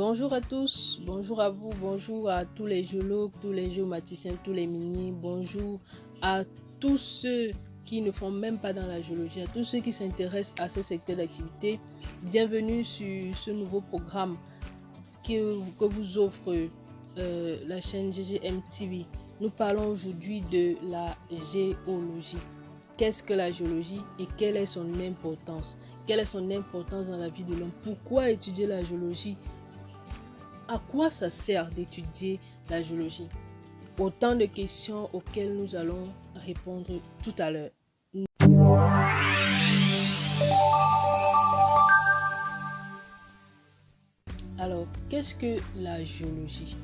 Bonjour à tous, bonjour à vous, bonjour à tous les géologues, tous les géomaticiens, tous les mini, bonjour à tous ceux qui ne font même pas dans la géologie, à tous ceux qui s'intéressent à ce secteur d'activité. Bienvenue sur ce nouveau programme que vous offre la chaîne GGM TV. Nous parlons aujourd'hui de la géologie. Qu'est-ce que la géologie et quelle est son importance? Quelle est son importance dans la vie de l'homme? Pourquoi étudier la géologie? À quoi ça sert d'étudier la géologie? Autant de questions auxquelles nous allons répondre tout à l'heure. Alors, qu'est-ce que la géologie?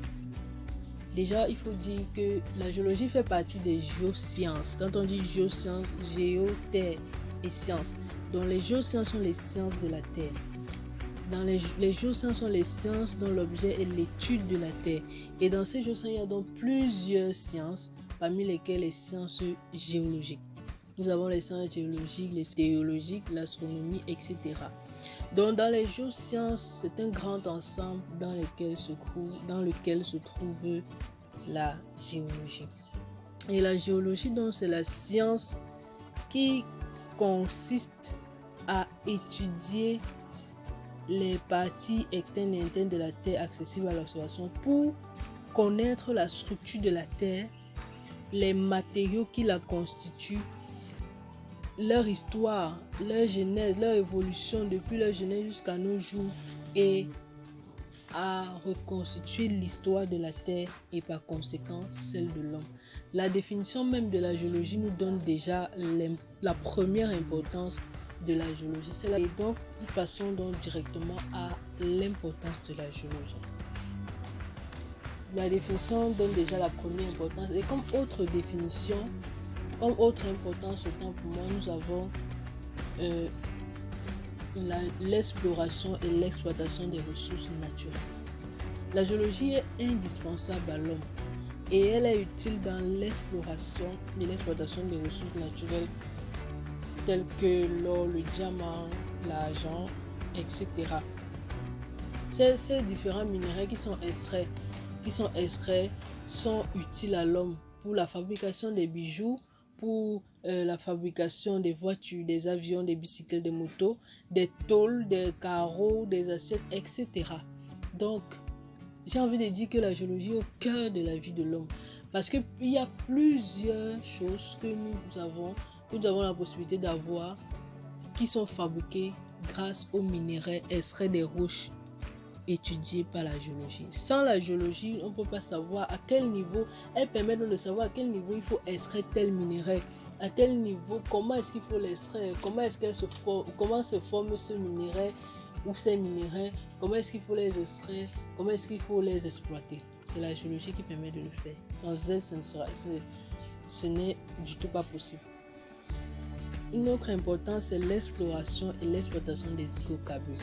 Déjà, il faut dire que la géologie fait partie des géosciences. Quand on dit géosciences, géo, terre et sciences. Donc, les géosciences sont les sciences de la terre. Les géosciences sont les sciences dont l'objet est l'étude de la Terre. Et dans ces géosciences, il y a donc plusieurs sciences, parmi lesquelles les sciences géologiques. Nous avons les sciences géologiques, les théologiques, l'astronomie, etc. Donc dans les géosciences, c'est un grand ensemble dans lequel se trouve la géologie. Et la géologie, donc, c'est la science qui consiste à étudier les parties externes et internes de la Terre accessibles à l'observation pour connaître la structure de la Terre, les matériaux qui la constituent, leur histoire, leur genèse, leur évolution depuis leur genèse jusqu'à nos jours et à reconstituer l'histoire de la Terre et par conséquent celle de l'homme. La définition même de la géologie nous donne déjà la première importance de la géologie. Et donc, nous passons donc directement à l'importance de la géologie. La définition donne déjà la première importance. Et comme autre définition, comme autre importance, autant pour moi, nous avons l'exploration et l'exploitation des ressources naturelles. La géologie est indispensable à l'homme et elle est utile dans l'exploration et l'exploitation des ressources naturelles tels que l'or, le diamant, l'argent, etc. Ces différents minéraux qui sont extraits sont utiles à l'homme pour la fabrication des bijoux, pour la fabrication des voitures, des avions, des bicyclettes, des motos, des tôles, des carreaux, des assiettes, etc. Donc, j'ai envie de dire que la géologie est au cœur de la vie de l'homme parce qu'il y a plusieurs choses que nous avons la possibilité d'avoir qui sont fabriquées grâce aux minéraux extraits des roches étudiées par la géologie. Sans la géologie, on ne peut pas savoir à quel niveau, elle permet donc de savoir à quel niveau il faut extraire tel minerai, à quel niveau, comment est-ce qu'il faut l'extraire, comment se forme ce minerai ou ces minéraux, comment est-ce qu'il faut les extraire, comment est-ce qu'il faut les exploiter. C'est la géologie qui permet de le faire. Sans elle, ce n'est du tout pas possible. Une autre importance, c'est l'exploration et l'exploitation des hydrocarbures.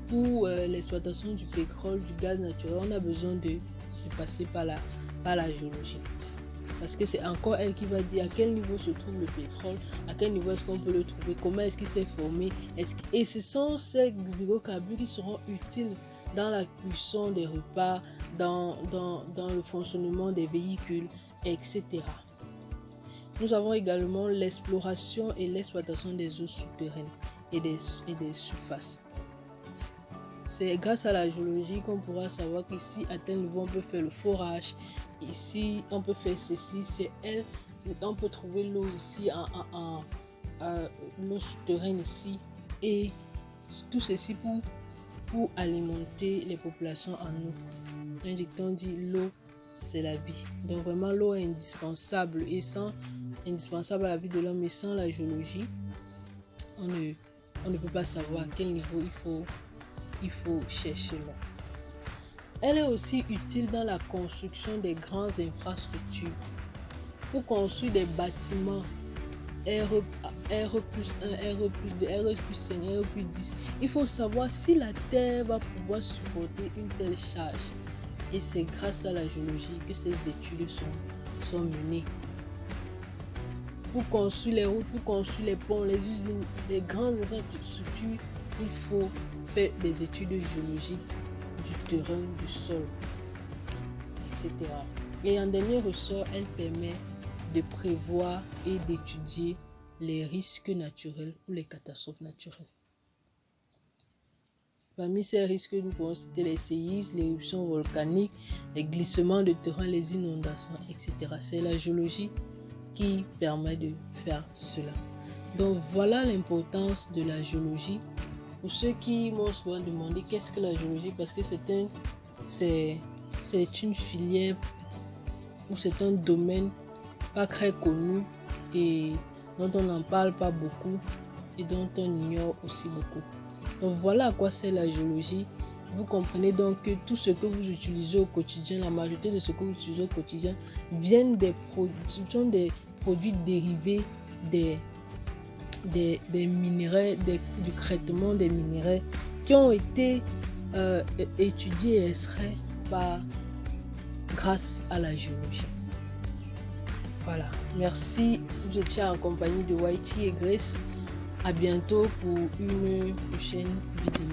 Pour l'exploitation du pétrole, du gaz naturel, on a besoin de passer par la géologie. Parce que c'est encore elle qui va dire à quel niveau se trouve le pétrole, à quel niveau est-ce qu'on peut le trouver, comment est-ce qu'il s'est formé. Et ce sont ces hydrocarbures qui seront utiles dans la cuisson des repas, dans le fonctionnement des véhicules, etc. Nous avons également l'exploration et l'exploitation des eaux souterraines et des surfaces. C'est grâce à la géologie qu'on pourra savoir qu'ici, à tel niveau, on peut faire le forage. Ici, on peut faire ceci. On peut trouver l'eau ici, l'eau souterraine ici. Et tout ceci pour alimenter les populations en eau. Un dicton dit l'eau, c'est la vie. Donc vraiment, l'eau est indispensable. Indispensable à la vie de l'homme. Et sans la géologie, on ne peut pas savoir à quel niveau il faut chercher l'eau. Elle est aussi utile dans la construction des grandes infrastructures. Pour construire des bâtiments RE+1, RE+2, RE+5, RE+10, il faut savoir si la Terre va pouvoir supporter une telle charge. Et c'est grâce à la géologie que ces études sont menées. Pour construire les routes, pour construire les ponts, les usines, les grandes infrastructures, il faut faire des études géologiques du terrain, du sol, etc. Et en dernier ressort, elle permet de prévoir et d'étudier les risques naturels ou les catastrophes naturelles. Parmi ces risques, nous pouvons citer les séismes, les éruptions volcaniques, les glissements de terrain, les inondations, etc. C'est la géologie qui permet de faire cela. Donc voilà l'importance de la géologie. Pour ceux qui m'ont souvent demandé qu'est-ce que la géologie, parce que c'est une filière ou c'est un domaine pas très connu et dont on n'en parle pas beaucoup et dont on ignore aussi beaucoup. Donc voilà à quoi sert la géologie. Vous comprenez donc que tout ce que vous utilisez au quotidien, la majorité de ce que vous utilisez au quotidien viennent des produits dérivés des minéraux, du traitement des minéraux qui ont été étudiés et extraits grâce à la géologie. Voilà, merci si vous étiez en compagnie de Whitey et Grace. À bientôt pour une prochaine vidéo.